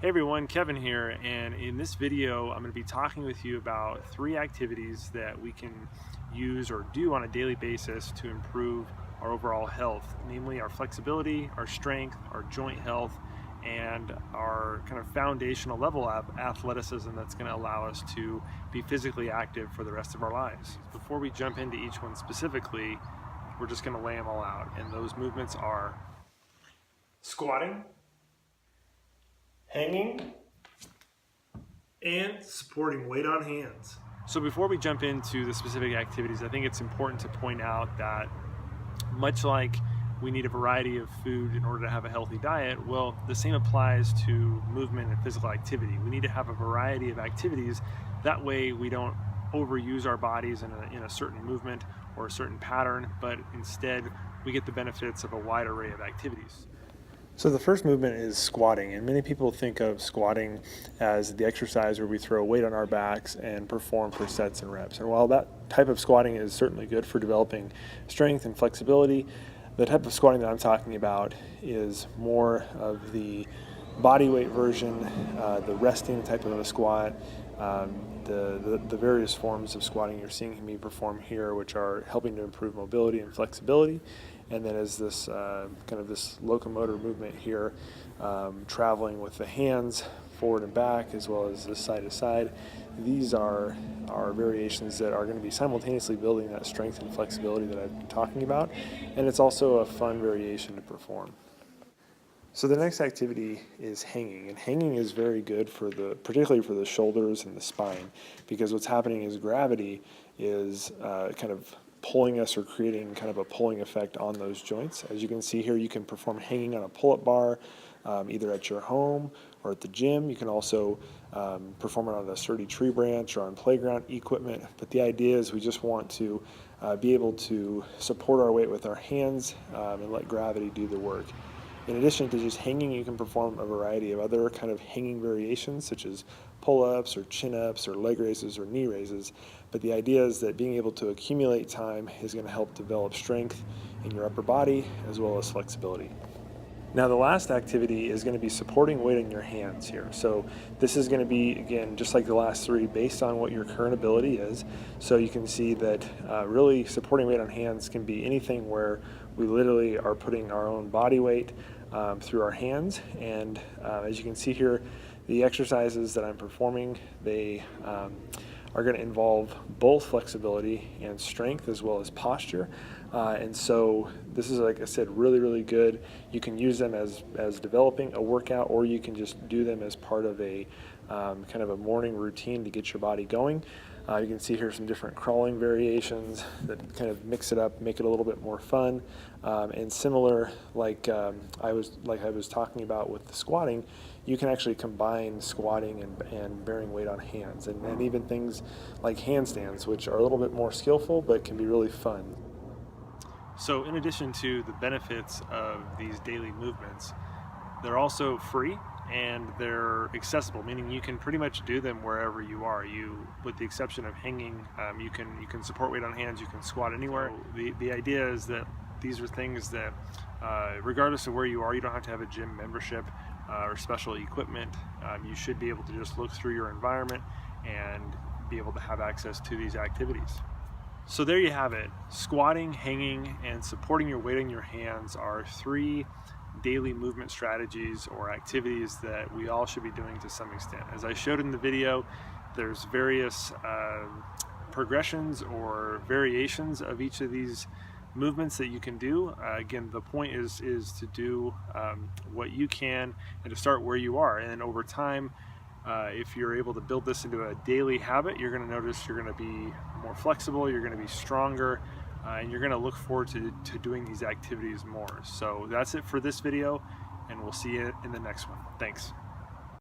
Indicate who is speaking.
Speaker 1: Hey everyone, Kevin here, and in this video I'm going to be talking with you about 3 activities that we can use or do on a daily basis to improve our overall health, namely our flexibility, our strength, our joint health, and our kind of foundational level of athleticism that's going to allow us to be physically active for the rest of our lives. Before we jump into each one specifically, we're just going to lay them all out, and those movements are squatting, hanging, and supporting weight on hands. So before we jump into the specific activities, I think it's important to point out that much like we need a variety of food in order to have a healthy diet, well, the same applies to movement and physical activity. We need to have a variety of activities. That way we don't overuse our bodies in a certain movement or a certain pattern, but instead we get the benefits of a wide array of activities. So the first movement is squatting, and many people think of squatting as the exercise where we throw weight on our backs and perform for sets and reps. And while that type of squatting is certainly good for developing strength and flexibility, the type of squatting that I'm talking about is more of the body weight version, the resting type of a squat, the various forms of squatting you're seeing me perform here, which are helping to improve mobility and flexibility. And then as this kind of this locomotor movement here, traveling with the hands forward and back as well as this side to side. These are variations that are going to be simultaneously building that strength and flexibility that I've been talking about, and it's also a fun variation to perform. So the next activity is hanging, and hanging is very good for particularly for the shoulders and the spine, because what's happening is gravity is kind of pulling us or creating kind of a pulling effect on those joints. As you can see here, you can perform hanging on a pull-up bar, either at your home or at the gym. You can also perform it on a sturdy tree branch or on playground equipment. But the idea is we just want to be able to support our weight with our hands and let gravity do the work. In addition to just hanging, you can perform a variety of other kind of hanging variations, such as pull-ups or chin-ups or leg raises or knee raises. But the idea is that being able to accumulate time is going to help develop strength in your upper body as well as flexibility. Now the last activity is going to be supporting weight in your hands here. So this is going to be, again, just like the last 3, based on what your current ability is. So you can see that really supporting weight on hands can be anything where we literally are putting our own body weight through our hands. And as you can see here, the exercises that I'm performing, they are going to involve both flexibility and strength as well as posture. And so this is, like I said, really good. You can use them as developing a workout, or you can just do them as part of a kind of a morning routine to get your body going. You can see here some different crawling variations that kind of mix it up, make it a little bit more fun. And similar, like I was talking about with the squatting, you can actually combine squatting and bearing weight on hands, and even things like handstands, which are a little bit more skillful but can be really fun. So in addition to the benefits of these daily movements, they're also free and they're accessible, meaning you can pretty much do them wherever you are. With the exception of hanging, you can support weight on hands, you can squat anywhere. So the idea is that these are things that, regardless of where you are, you don't have to have a gym membership or special equipment. You should be able to just look through your environment and be able to have access to these activities. So there you have it. Squatting, hanging, and supporting your weight in your hands are 3 daily movement strategies or activities that we all should be doing to some extent. As I showed in the video, there's various progressions or variations of each of these movements that you can do. Again, the point is to do what you can and to start where you are, and then over time, if you're able to build this into a daily habit, you're going to notice you're going to be more flexible, you're going to be stronger, and you're going to look forward to doing these activities more. So that's it for this video, and we'll see you in the next one. Thanks.